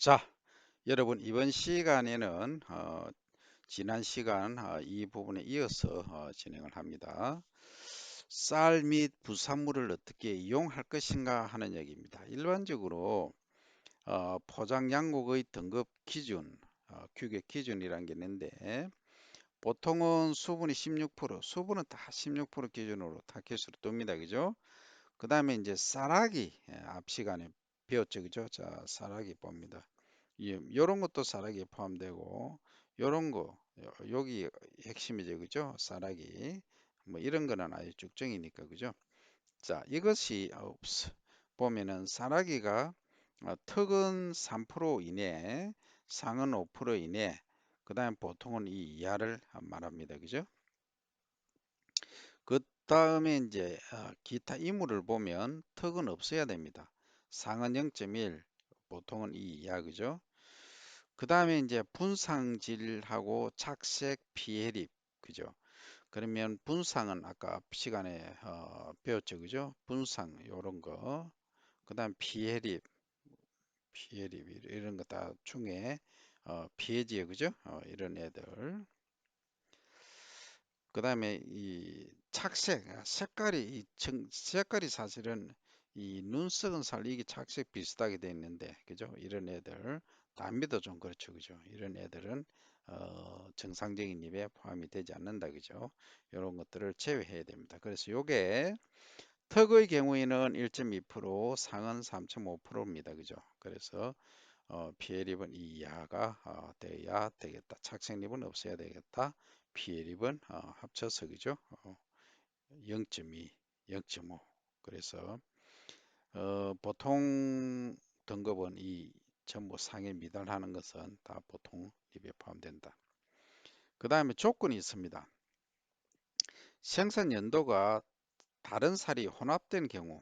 자, 여러분 이번 시간에는 지난 시간 이 부분에 이어서 진행을 합니다. 쌀 및 부산물을 어떻게 이용할 것인가 하는 얘기입니다. 일반적으로 포장 양국의 등급 기준, 규격 기준이라는 게 있는데 보통은 수분이 16%, 수분은 다 16% 기준으로 타켓으로 둡니다. 그죠? 그 다음에 이제 쌀아기, 앞 시간에 배웠죠. 그죠? 자, 쌀아기 봅니다. 요런 것도 쌀아기에 포함되고 요런 거 여기 핵심이죠. 그죠? 쌀아기 뭐 이런 거는 아주 쭉정이니까 그죠? 자, 이것이 보면은 쌀아기가 턱은 3% 이내, 상은 5% 이내, 그 다음 보통은 이 이하를 말합니다. 그죠? 그 다음에 이제 기타 이물을 보면 턱은 없어야 됩니다. 상은 0.1, 보통은 이 이하. 그죠? 그 다음에 이제 분상질하고 착색 피해립. 그죠? 그러면 분상은 아까 시간에 배웠죠. 그죠? 분상 요런 거. 그 다음 피해립 이런 거 다 중에 피해지요. 그죠? 이런 애들. 그 다음에 이 착색, 색깔이, 색깔이 사실은 이 눈석은 살이 이게 착색 비슷하게 돼 있는데, 그죠? 이런 애들, 담배도 좀 그렇죠, 그죠? 이런 애들은 정상적인 입에 포함이 되지 않는다, 그죠? 이런 것들을 제외해야 됩니다. 그래서 요게 턱의 경우에는 1.2%, 상은 3.5%입니다, 그죠? 그래서 피해립은 이 이하가 되어야 되겠다. 착색립은 없어야 되겠다. 피해립은 합쳐서 그죠? 0.2, 0.5. 그래서 보통 등급은 이 전부 상에 미달하는 것은 다 보통 립에 포함된다. 그 다음에 조건이 있습니다. 생산 연도가 다른 살이 혼합된 경우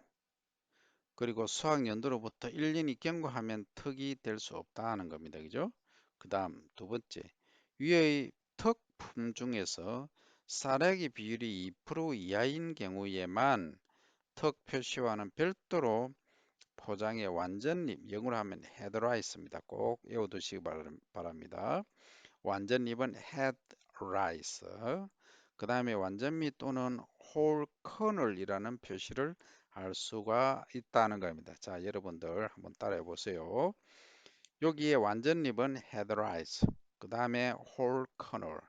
그리고 수확 연도로부터 1년이 경과하면 턱이 될 수 없다는 겁니다. 그죠? 그 다음 두 번째, 위의 턱품 중에서 쌀액의 비율이 2% 이하인 경우에만 턱 표시와는 별도로 포장의 완전립, 영어로 하면 헤드라이스입니다. 꼭 외워두시기 바랍니다. 완전립은 헤드라이스. 그 다음에 완전미 또는 홀 커널이라는 표시를 할 수가 있다는 겁니다. 자, 여러분들 한번 따라해 보세요. 여기에 완전립은 헤드라이스, 그 다음에 홀 커널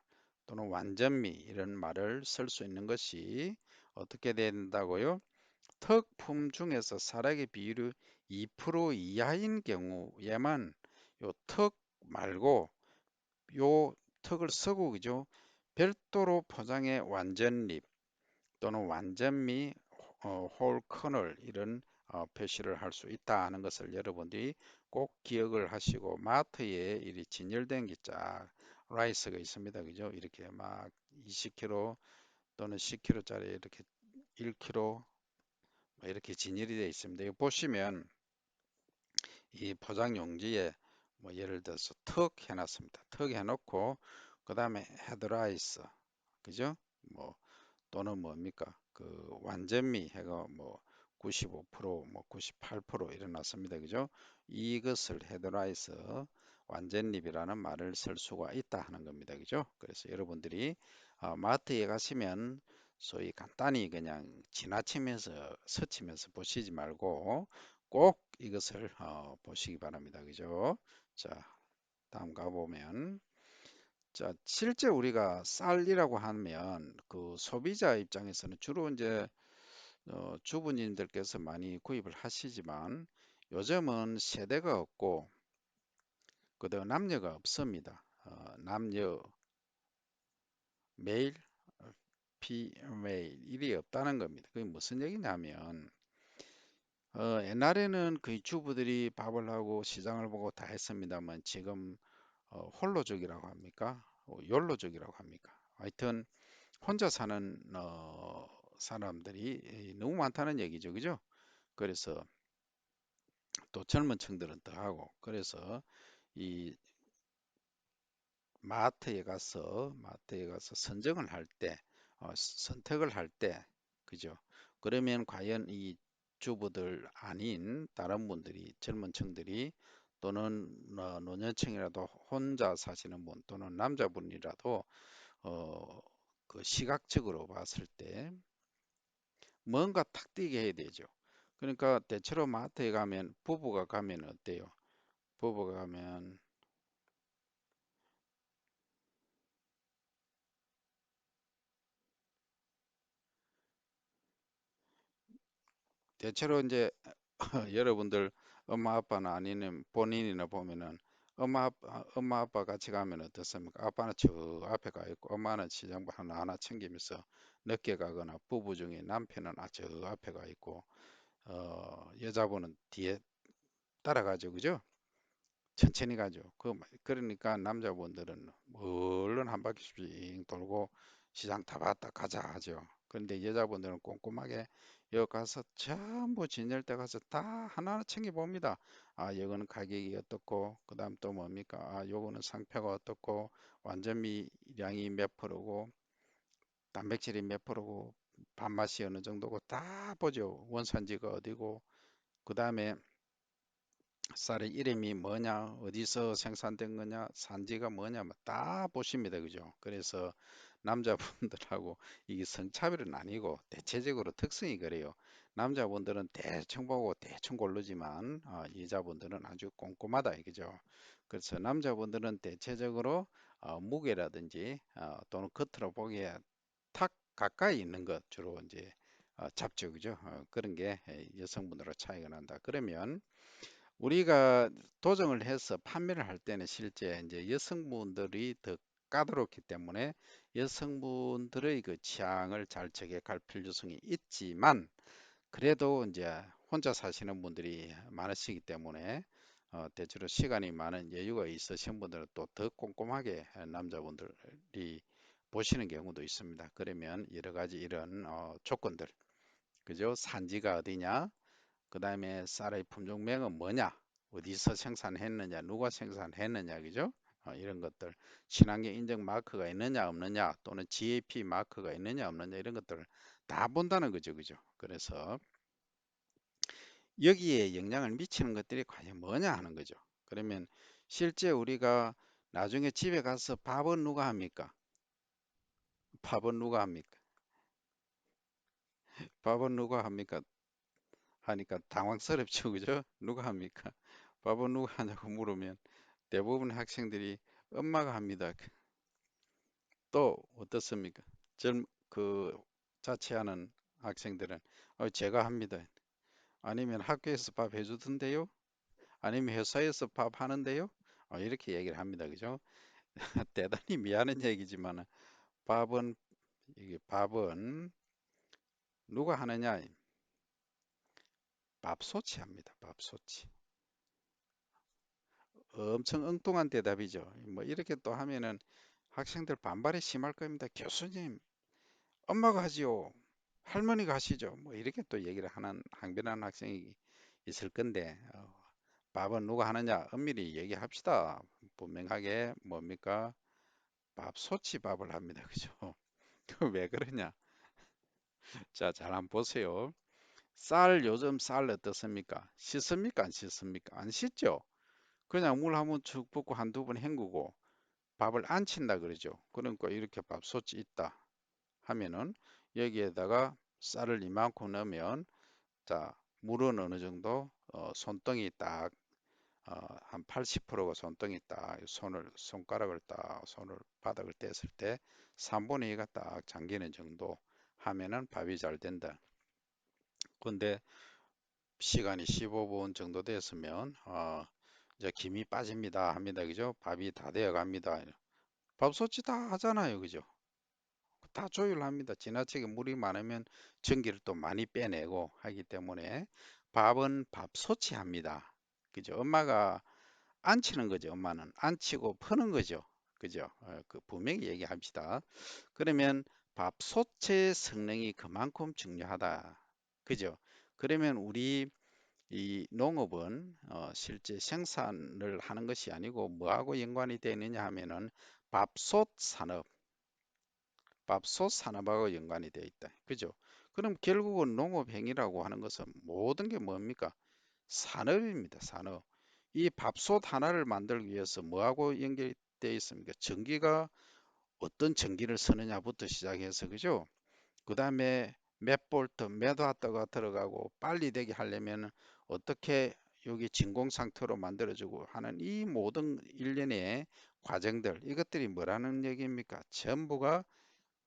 또는 완전미 이런 말을 쓸 수 있는 것이 어떻게 된다고요? 턱품 중에서 사락의 비율이 2% 이하인 경우에만 요 턱 말고 요 턱을 쓰고 그죠? 별도로 포장의 완전립 또는 완전미, 홀 커널 이런 표시를 할 수 있다 하는 것을 여러분들이 꼭 기억을 하시고 마트에 이 진열된 게쫙 라이스가 있습니다. 그죠? 이렇게 막 20kg 또는 10kg짜리 이렇게 1kg 이렇게 진열이 되어 있습니다. 이거 보시면 이 포장 용지에 뭐 예를 들어서 턱 해놨습니다. 턱 해놓고 그 다음에 헤드라이스 그죠? 뭐 또는 뭡니까? 그 완전미 해가 뭐 95%뭐 98% 일어났습니다. 그죠? 이것을 헤드라이스 완전립이라는 말을 쓸 수가 있다 하는 겁니다. 그죠? 그래서 여러분들이 마트에 가시면 소위 간단히 그냥 지나치면서 스치면서 보시지 말고 꼭 이것을 보시기 바랍니다. 그죠? 자, 다음 가보면 자, 실제 우리가 쌀이라고 하면 그 소비자 입장에서는 주로 이제 주부님들께서 많이 구입을 하시지만 요즘은 세대가 없고 그다음 남녀가 없습니다. 남녀 메일, 피메일 일이 없다는 겁니다. 그게 무슨 얘기냐면 옛날에는 그 주부들이 밥을 하고 시장을 보고 다 했습니다만 지금 홀로족이라고 합니까? 욜로족이라고 합니까? 하여튼 혼자 사는 사람들이 너무 많다는 얘기죠. 그죠? 그래서 또 젊은 층들은 더 하고 그래서 이 마트에 가서 선정을 할 때, 선택을 할 때, 그죠? 그러면 과연 이 주부들 아닌 다른 분들이 젊은 층들이 또는 노년층이라도 혼자 사시는 분 또는 남자분이라도 어, 그 시각적으로 봤을 때 뭔가 탁 띄게 해야 되죠. 그러니까 대체로 마트에 가면 부부가 가면 어때요? 부부가 가면 대체로 이제 여러분들 엄마 아빠나 아니면 본인이나 보면은 엄마 아빠 같이 가면 어떻습니까? 아빠는 저 앞에 가 있고 엄마는 시장 하나 챙기면서 늦게 가거나 부부 중에 남편은 저 앞에 가 있고 여자분은 뒤에 따라가죠, 그죠? 천천히 가죠. 그러니까 남자분들은 얼른 한 바퀴씩 돌고 시장 다 봤다 가자 하죠. 그런데 여자분들은 꼼꼼하게 여기 가서 전부 진열대 가서 다 하나하나 챙겨봅니다. 아, 이거는 가격이 어떻고, 그 다음 또 뭡니까? 아, 요거는 상표가 어떻고, 완전미량이 몇 프로고, 단백질이 몇 프로고, 밥맛이 어느 정도고 다 보죠. 원산지가 어디고, 그 다음에 쌀의 이름이 뭐냐, 어디서 생산된 거냐, 산지가 뭐냐, 뭐 다 보십니다. 그죠? 그래서 남자분들하고 이게 성차별은 아니고 대체적으로 특성이 그래요. 남자분들은 대충 보고 대충 고르지만 여자분들은 아주 꼼꼼하다 이거죠. 그래서 남자분들은 대체적으로 무게라든지 또는 겉으로 보기에 탁 가까이 있는 것 주로 이제 잡죠. 그죠? 그런 게 여성분들과 차이가 난다. 그러면 우리가 도정을 해서 판매를 할 때는 실제 이제 여성분들이 더 까다롭기 때문에 여성분들의 그 취향을 잘 저격할 필요성이 있지만 그래도 이제 혼자 사시는 분들이 많으시기 때문에 대체로 시간이 많은 여유가 있으신 분들은 또 더 꼼꼼하게 남자분들이 보시는 경우도 있습니다. 그러면 여러 가지 이런 조건들, 그죠? 산지가 어디냐? 그 다음에 쌀의 품종명은 뭐냐, 어디서 생산했느냐, 누가 생산했느냐, 그죠? 이런 것들, 친환경 인증 마크가 있느냐, 없느냐, 또는 GAP 마크가 있느냐, 없느냐, 이런 것들을 다 본다는 거죠, 그죠? 그래서 여기에 영향을 미치는 것들이 과연 뭐냐 하는 거죠. 그러면 실제 우리가 나중에 집에 가서 밥은 누가 합니까? 밥은 누가 합니까? 밥은 누가 합니까? 하니까 당황스럽죠, 그죠? 누가 합니까? 밥은 누가 하냐고 물으면 대부분 학생들이 엄마가 합니다. 또 어떻습니까? 그 자취하는 학생들은 제가 합니다. 아니면 학교에서 밥 해주던데요? 아니면 회사에서 밥 하는데요? 이렇게 얘기를 합니다. 그죠? 대단히 미안한 얘기지만 밥은 이게 밥은 누가 하느냐? 밥솥이 합니다. 밥솥이. 엄청 엉뚱한 대답이죠. 뭐 이렇게 또 하면은 학생들 반발이 심할 겁니다. 교수님, 엄마가 하지요. 할머니가 하시죠. 뭐 이렇게 또 얘기를 하는 항변하는 학생이 있을 건데 밥은 누가 하느냐? 엄밀히 얘기합시다. 분명하게 뭡니까? 밥솥이 밥을 합니다. 그죠? 그 왜 그러냐? 자, 잘 한번 보세요. 요즘 쌀 어떻습니까? 씻습니까? 안 씻습니까? 안 씻죠? 그냥 물 한번 쭉 붓고 한두 번 헹구고 밥을 안 친다 그러죠. 그러니까 이렇게 밥솥이 있다 하면은 여기에다가 쌀을 이만큼 넣으면 자, 물은 어느 정도 손등이 딱 한 80%가 손등이 딱 손가락을 딱 손을 바닥을 뗐을 때 3분의 2가 딱 잠기는 정도 하면은 밥이 잘 된다. 근데 시간이 15분 정도 됐으면 이제 김이 빠집니다 합니다. 그죠? 밥이 다 되어 갑니다. 밥솥이 다 하잖아요. 그죠? 다 조율합니다. 지나치게 물이 많으면 전기를 또 많이 빼내고 하기 때문에 밥은 밥솥이 합니다. 그죠? 엄마가 안 치는 거죠. 엄마는 안 치고 퍼는 거죠. 그죠? 그 분명히 얘기합시다. 그러면 밥솥의 성능이 그만큼 중요하다. 그죠? 그러면 우리 이 농업은 실제 생산을 하는 것이 아니고 뭐하고 연관이 되느냐 하면은 밥솥 산업, 밥솥 산업하고 연관이 되어 있다. 그죠? 그럼 결국은 농업 행위라고 하는 것은 모든 게 뭡니까? 산업입니다. 산업. 이 밥솥 하나를 만들기 위해서 뭐하고 연결되어 있습니까? 전기가 어떤 전기를 쓰느냐부터 시작해서 그죠? 그 다음에 몇 볼트, 몇 와트가 들어가고 빨리 되게 하려면 어떻게 여기 진공 상태로 만들어주고 하는 이 모든 일련의 과정들 이것들이 뭐라는 얘기입니까? 전부가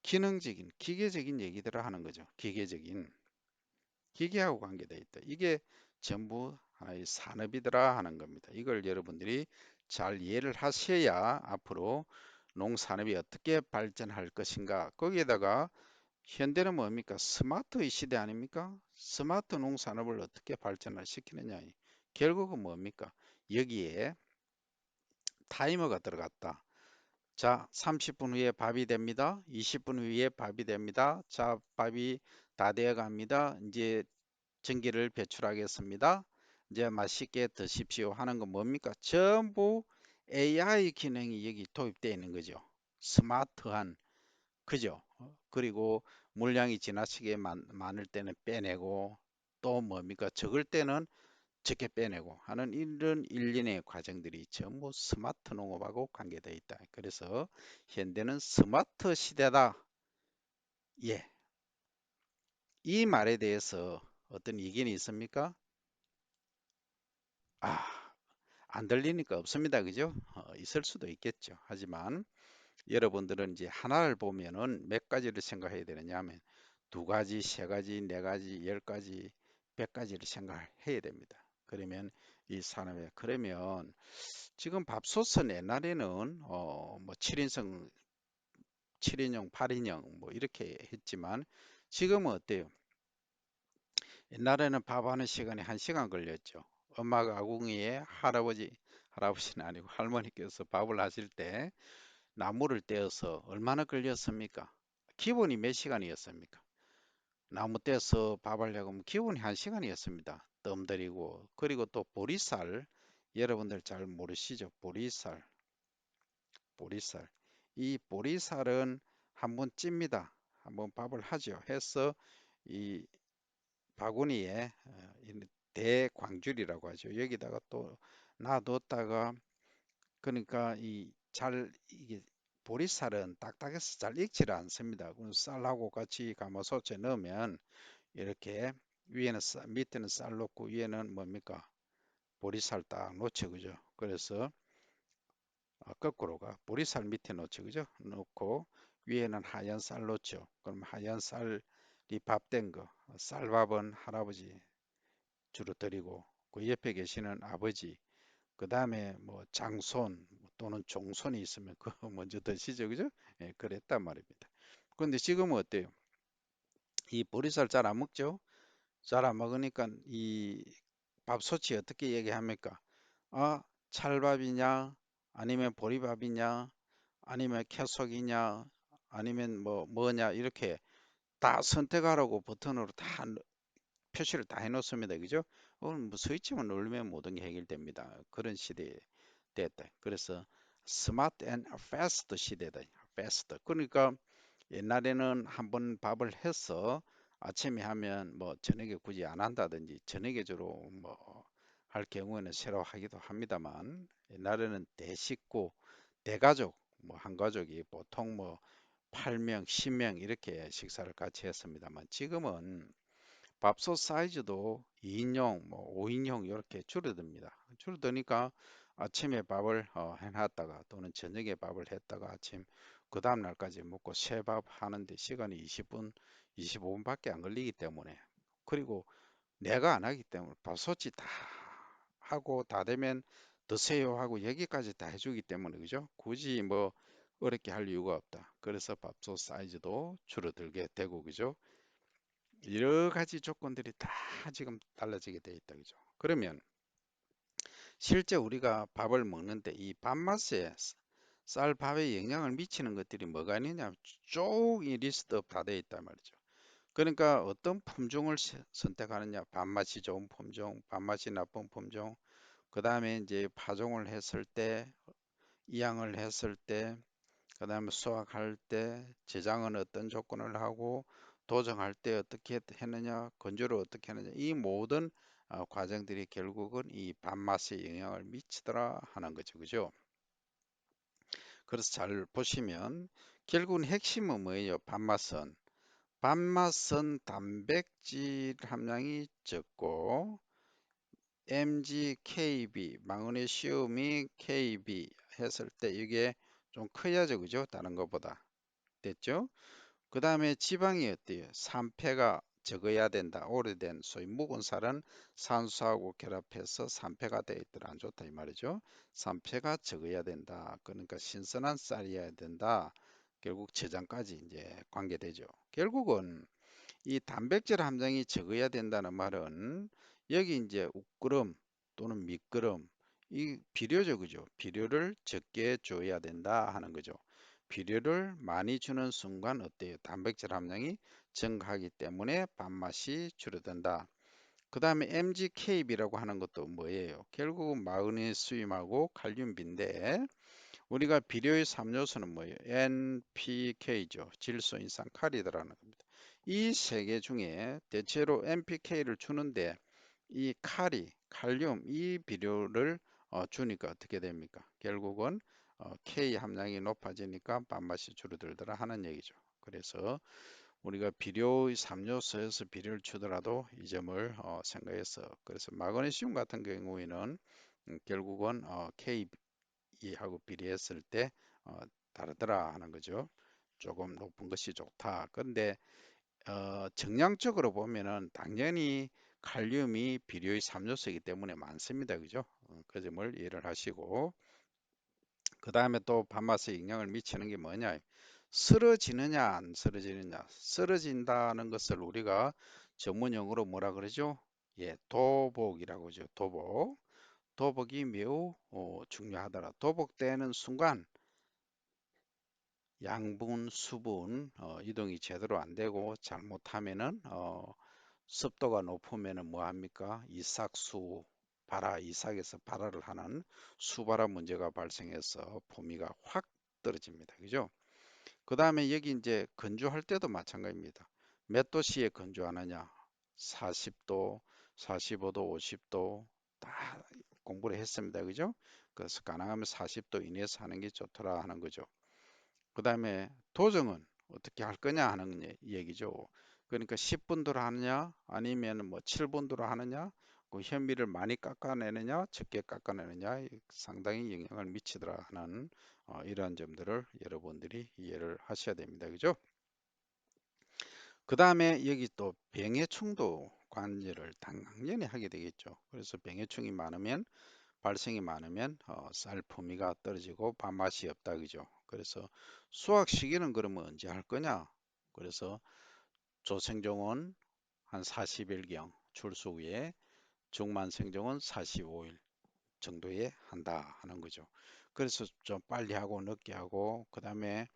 기능적인 기계적인 얘기들을 하는 거죠. 기계적인 기계하고 관계되어 있다. 이게 전부 하나의 산업이더라 하는 겁니다. 이걸 여러분들이 잘 이해를 하셔야 앞으로 농산업이 어떻게 발전할 것인가 거기에다가 현대는 뭡니까? 스마트의 시대 아닙니까? 스마트 농산업을 어떻게 발전을 시키느냐. 결국은 뭡니까? 여기에 타이머가 들어갔다. 자, 30분 후에 밥이 됩니다. 20분 후에 밥이 됩니다. 자, 밥이 다 되어 갑니다. 이제 전기를 배출하겠습니다. 이제 맛있게 드십시오 하는 건 뭡니까? 전부 AI 기능이 여기 도입되어 있는 거죠. 스마트한 그죠? 그리고 물량이 지나치게 많을 때는 빼내고 또 뭡니까? 적을 때는 적게 빼내고 하는 이런 일련의 과정들이 전부 스마트 농업하고 관계되어 있다. 그래서 현대는 스마트 시대다. 예. 이 말에 대해서 어떤 의견이 있습니까? 아, 안 들리니까 없습니다. 그죠? 있을 수도 있겠죠. 하지만 여러분들은 이제 하나를 보면은 몇 가지를 생각해야 되느냐 하면 두 가지, 세 가지, 네 가지, 열 가지, 백 가지를 생각해야 됩니다. 그러면 이 산업에 그러면 지금 밥솥은 옛날에는 뭐 7인승, 7인용, 8인용 뭐 이렇게 했지만 지금은 어때요? 옛날에는 밥하는 시간이 1시간 걸렸죠. 엄마가 아궁이에 할아버지는 아니고 할머니께서 밥을 하실 때 나무를 떼어서 얼마나 걸렸습니까? 기본이 몇 시간이었습니까? 나무 떼서 밥하려고 하면 기본이 1시간이었습니다. 뜸 들이고 그리고 또 보리쌀 여러분들 잘 모르시죠? 보리쌀 이 보리쌀은 한번 찝니다. 한번 밥을 하죠. 해서 이 바구니에 대광줄이라고 하죠. 여기다가 또 놔뒀다가 그러니까 이게 보리쌀은 딱딱해서 잘 익지를 않습니다. 그럼 쌀하고 같이 가마솥에 넣으면 이렇게 위에는 밑에는 쌀 넣고 위에는 뭡니까? 보리쌀 딱 놓죠, 그죠? 그래서 거꾸로가 보리쌀 밑에 놓죠, 그죠? 놓고 위에는 하얀 쌀 놓죠. 그럼 하얀 쌀이 밥 된 거, 쌀밥은 할아버지 주로 드리고 그 옆에 계시는 아버지 그 다음에 뭐 장손 또는 종손이 있으면 그거 먼저 드시죠, 그죠? 예, 그랬단 말입니다. 그런데 지금은 어때요? 이 보리쌀 잘 안 먹죠? 잘 안 먹으니까 이 밥솥이 어떻게 얘기합니까? 아, 찰밥이냐? 아니면 보리밥이냐? 아니면 캐속이냐? 아니면 뭐냐? 이렇게 다 선택하라고 버튼으로 다 표시를 다 해놓습니다. 그죠? 오늘 뭐 스위치만 누르면 모든 게 해결됩니다. 그런 시대에 됐다. 그래서 스마트 앤 패스트 시대다. 패스트. 그러니까 옛날에는 한번 밥을 해서 아침에 하면 뭐 저녁에 굳이 안 한다든지 저녁에 주로 뭐 할 경우에는 새로 하기도 합니다만 옛날에는 대식구, 대가족, 뭐 한 가족이 보통 뭐 8명, 10명 이렇게 식사를 같이 했습니다만 지금은 밥솥 사이즈도 2인용, 뭐 5인용 이렇게 줄어듭니다. 줄어드니까 아침에 밥을 해놨다가 또는 저녁에 밥을 했다가 아침 그 다음 날까지 먹고 새밥 하는데 시간이 20분, 25분밖에 안 걸리기 때문에 그리고 내가 안 하기 때문에 밥솥이 다 하고 다 되면 드세요 하고 여기까지 다 해주기 때문에 그죠? 굳이 뭐 어렵게 할 이유가 없다. 그래서 밥솥 사이즈도 줄어들게 되고 그죠? 여러 가지 조건들이 다 지금 달라지게 돼 있다 그죠? 그러면 실제 우리가 밥을 먹는데 이 밥맛에 쌀밥에 영향을 미치는 것들이 뭐가 있느냐 쭉이 리스트 다 돼 있단 말이죠. 그러니까 어떤 품종을 선택하느냐 밥맛이 좋은 품종, 밥맛이 나쁜 품종, 그 다음에 이제 파종을 했을 때, 이양을 했을 때, 그 다음에 수확할 때, 저장은 어떤 조건을 하고, 도정할 때 어떻게 했느냐, 건조를 어떻게 하느냐, 이 모든 과정들이 결국은 이 밥맛에 영향을 미치더라 하는 거죠. 그죠? 그래서 잘 보시면 결국은 핵심은 뭐예요? 밥맛은 단백질 함량이 적고 MgKB, 마그네슘이 KB 했을 때 이게 좀 커야죠. 그죠? 다른 것보다. 됐죠? 그 다음에 지방이 어때요? 산패가 적어야 된다. 오래된 소위 묵은 살은 산소하고 결합해서 산패가 되어 있더라. 안 좋다 이 말이죠. 산패가 적어야 된다. 그러니까 신선한 쌀이어야 된다. 결국 저장까지 이제 관계되죠. 결국은 이 단백질 함량이 적어야 된다는 말은 여기 이제 우끄름 또는 밑거름 이 비료죠, 그죠? 비료를 적게 줘야 된다 하는 거죠. 비료를 많이 주는 순간 어때요? 단백질 함량이 증가하기 때문에 밥맛이 줄어든다. 그 다음에 MgKB라고 하는 것도 뭐예요? 결국은 마그네슘하고 칼륨비인데 우리가 비료의 3요소는 뭐예요? NPK죠. 질소, 인산, 칼이더라는 겁니다. 이 세 개 중에 대체로 NPK를 주는데 이 칼륨, 이 비료를 주니까 어떻게 됩니까? 결국은 K 함량이 높아지니까 밥맛이 줄어들더라 하는 얘기죠. 그래서 우리가 비료의 3요소에서 비료를 주더라도 이 점을 생각해서 그래서 마그네슘 같은 경우에는 결국은 K하고 비례했을 때 다르더라 하는 거죠. 조금 높은 것이 좋다. 그런데 정량적으로 보면은 당연히 칼륨이 비료의 3요소이기 때문에 많습니다. 그죠? 그 점을 이해를 하시고 그 다음에 또 밥맛에 영향을 미치는 게 뭐냐? 쓰러지느냐 안 쓰러지느냐. 쓰러진다는 것을 우리가 전문 용어로 뭐라 그러죠? 예, 도복이라고 하죠. 도복. 도복이 매우 중요하더라. 도복되는 순간 양분, 수분 이동이 제대로 안 되고 잘못하면은 습도가 높으면은 뭐 합니까? 이삭수 발화, 이삭에서 발화를 하는 수발화 문제가 발생해서 포미가 확 떨어집니다. 그죠? 그 다음에 여기 이제 건조할 때도 마찬가지입니다. 몇 도씨에 건조하느냐? 40도, 45도, 50도 다 공부를 했습니다. 그죠? 그래서 가능하면 40도 이내에서 하는 게 좋더라 하는 거죠. 그 다음에 도정은 어떻게 할 거냐 하는 얘기죠. 그러니까 10분도로 하느냐 아니면 뭐 7분도로 하느냐 그 현미를 많이 깎아내느냐 적게 깎아내느냐 상당히 영향을 미치더라 하는 이러한 점들을 여러분들이 이해를 하셔야 됩니다. 그죠? 그 다음에 여기 또 병해충도 관리를 당연히 하게 되겠죠. 그래서 병해충이 많으면 발생이 많으면 쌀 품위가 떨어지고 밥맛이 없다 그죠. 그래서 수확 시기는 그러면 언제 할 거냐? 그래서 조생종은 한 40일경 출수 후에 중만생종은 45일 정도에 한다 하는 거죠. 그래서 좀 빨리 하고 늦게 하고 그 다음에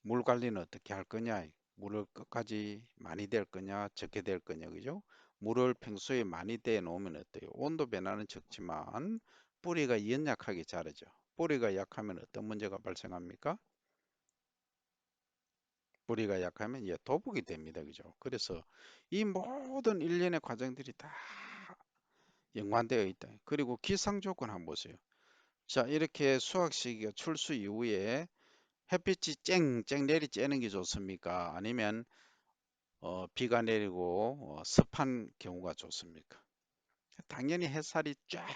물 관리는 어떻게 할 거냐? 물을 끝까지 많이 댈 거냐, 적게 댈 거냐, 그죠? 물을 평소에 많이 대 놓으면 어때요? 온도 변화는 적지만 뿌리가 연약하게 자라죠. 뿌리가 약하면 어떤 문제가 발생합니까? 뿌리가 약하면 도복이 됩니다. 그죠? 그래서 이 모든 일련의 과정들이 다 연관되어 있다. 그리고 기상 조건 한번 보세요. 자, 이렇게 수확 시기가 출수 이후에 햇빛이 쨍쨍 내리 쬐는 게 좋습니까? 아니면 비가 내리고 습한 경우가 좋습니까? 당연히 햇살이 쫙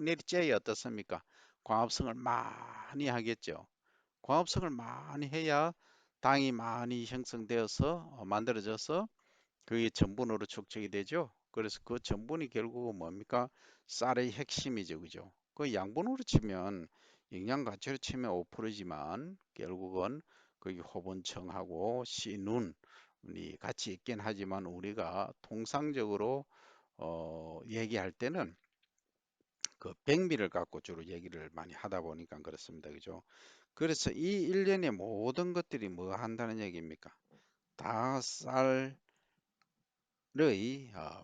내리쬐야 어떻습니까? 광합성을 많이 하겠죠. 광합성을 많이 해야 당이 많이 형성되어서 만들어져서 그게 전분으로 축적이 되죠. 그래서 그 전분이 결국은 뭡니까? 쌀의 핵심이죠. 그죠? 그 양분으로 치면 영양 가치로 치면 5%지만 결국은 거기 호분청하고 신운이 같이 있긴 하지만 우리가 통상적으로 얘기할 때는 그 백미를 갖고 주로 얘기를 많이 하다 보니까 그렇습니다. 그죠? 그래서 이 일련의 모든 것들이 뭐 한다는 얘기입니까? 다 쌀의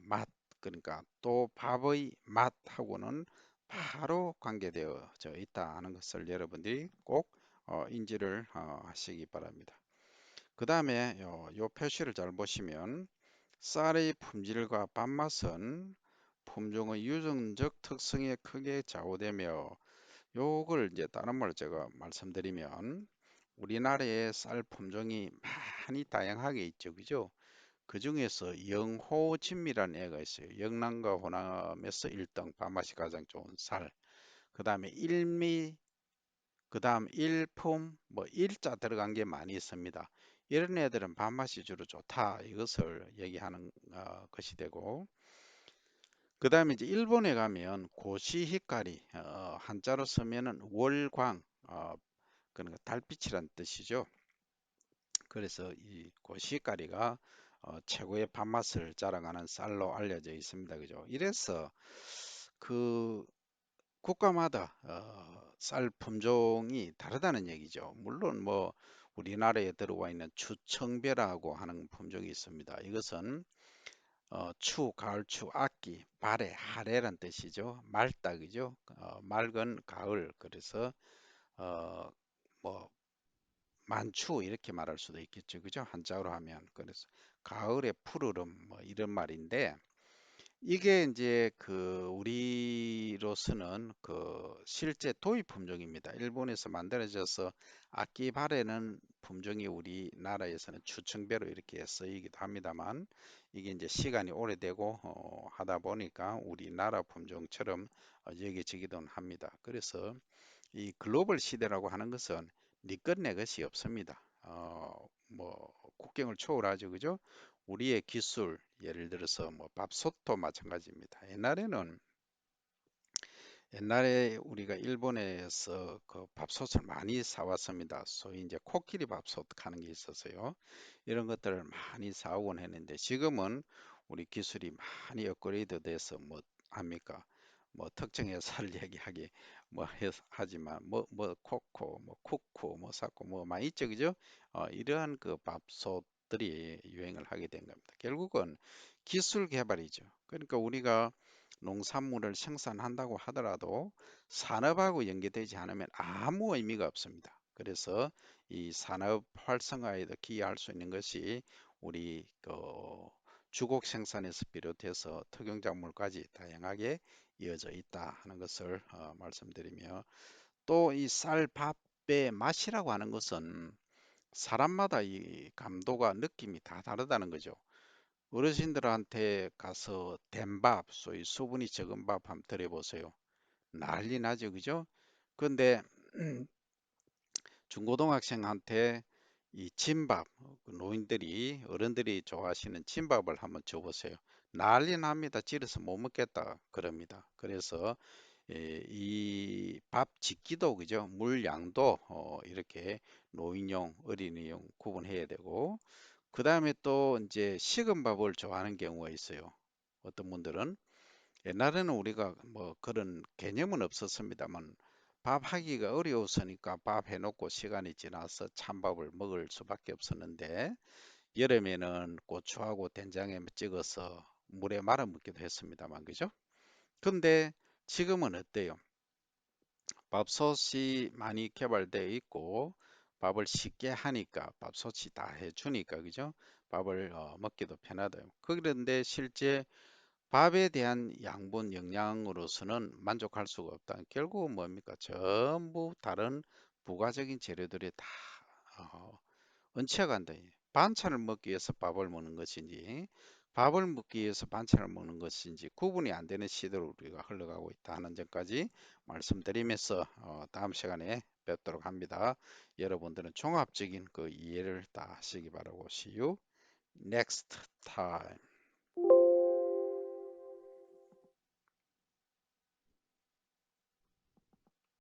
맛, 그러니까 또 밥의 맛하고는 바로 관계되어져 있다 하는 것을 여러분들이 꼭 인지를 하시기 바랍니다. 그 다음에 요 표시를 잘 보시면 쌀의 품질과 밥맛은 품종의 유전적 특성에 크게 좌우되며 요걸 이제 다른 말로 제가 말씀드리면 우리나라에 쌀 품종이 많이 다양하게 있죠. 그죠? 그 중에서 영호진미라는 애가 있어요. 영남과 호남에서 1등, 밥맛이 가장 좋은 쌀. 그 다음에 일미, 그 다음 일품, 뭐 일자 들어간 게 많이 있습니다. 이런 애들은 밥맛이 주로 좋다. 이것을 얘기하는 것이 되고, 그 다음에 이제 일본에 가면 고시히카리, 한자로 쓰면은 월광, 그러니까 달빛이란 뜻이죠. 그래서 이 고시까리가 최고의 밥맛을 자랑하는 쌀로 알려져 있습니다. 그죠? 이래서 그 국가마다 쌀 품종이 다르다는 얘기죠. 물론 뭐 우리나라에 들어와 있는 추청배라고 하는 품종이 있습니다. 이것은 추, 가을추, 악기, 발해, 하래란 뜻이죠. 맑다, 그죠? 맑은 가을. 그래서 어, 뭐 만추 이렇게 말할 수도 있겠죠. 그죠? 한자어로 하면. 그래서 가을의 푸르름 뭐 이런 말인데 이게 이제 그 우리로서는 그 실제 도입 품종입니다. 일본에서 만들어져서 악기 발에는 품종이 우리나라에서는 추청배로 이렇게 쓰이기도 합니다만 이게 이제 시간이 오래되고 하다 보니까 우리나라 품종처럼 여겨지기도 합니다. 그래서 이 글로벌 시대라고 하는 것은 네 것 내 것이 없습니다. 뭐 국경을 초월하죠, 그죠? 우리의 기술, 예를 들어서 뭐 밥솥도 마찬가지입니다. 옛날에 우리가 일본에서 그 밥솥을 많이 사왔습니다. 소위 이제 코끼리 밥솥 하는 게 있었어요. 이런 것들을 많이 사오곤 했는데 지금은 우리 기술이 많이 업그레이드 돼서 뭐 합니까? 뭐 특정 회사를 얘기하기 뭐 하지만 뭐 코코 뭐 쿠쿠 뭐 사코 뭐 많이 있죠, 그죠? 이러한 그 밥솥들이 유행을 하게 된 겁니다. 결국은 기술 개발이죠. 그러니까 우리가 농산물을 생산한다고 하더라도 산업하고 연계되지 않으면 아무 의미가 없습니다. 그래서 이 산업 활성화에도 기여할 수 있는 것이 우리 그 주곡 생산에서 비롯해서 특용작물까지 다양하게 이어져 있다 하는 것을 말씀드리며 또 이 쌀밥의 맛이라고 하는 것은 사람마다 이 감도가 느낌이 다 다르다는 거죠. 어르신들한테 가서 된밥, 소위 수분이 적은 밥 한번 드려보세요. 난리 나죠, 그죠? 근데 중고등학생한테 이 진밥, 그 노인들이 어른들이 좋아하시는 진밥을 한번 줘보세요. 난리 납니다. 질어서 못 먹겠다 그럽니다. 그래서 이 밥 짓기도 그죠? 물 양도 이렇게 노인용, 어린이용 구분해야 되고 그 다음에 또 이제 식은 밥을 좋아하는 경우가 있어요. 어떤 분들은 옛날에는 우리가 뭐 그런 개념은 없었습니다만 밥 하기가 어려웠으니까 밥 해놓고 시간이 지나서 찬밥을 먹을 수밖에 없었는데 여름에는 고추하고 된장에 찍어서 물에 말아 먹기도 했습니다만 그죠? 근데 지금은 어때요? 밥솥이 많이 개발되어 있고 밥을 쉽게 하니까 밥솥이 다 해주니까 그죠? 밥을 먹기도 편하다. 그런데 실제 밥에 대한 양분 영양으로서는 만족할 수가 없다. 결국은 뭡니까? 전부 다른 부가적인 재료들이 다 어, 은치어간다. 반찬을 먹기 위해서 밥을 먹는 것인지 밥을 먹기 위해서 반찬을 먹는 것인지 구분이 안 되는 시대로 우리가 흘러가고 있다 하는 점까지 말씀드리면서 다음 시간에 뵙도록 합니다. 여러분들은 종합적인 그 이해를 다 하시기 바라고 see you next time.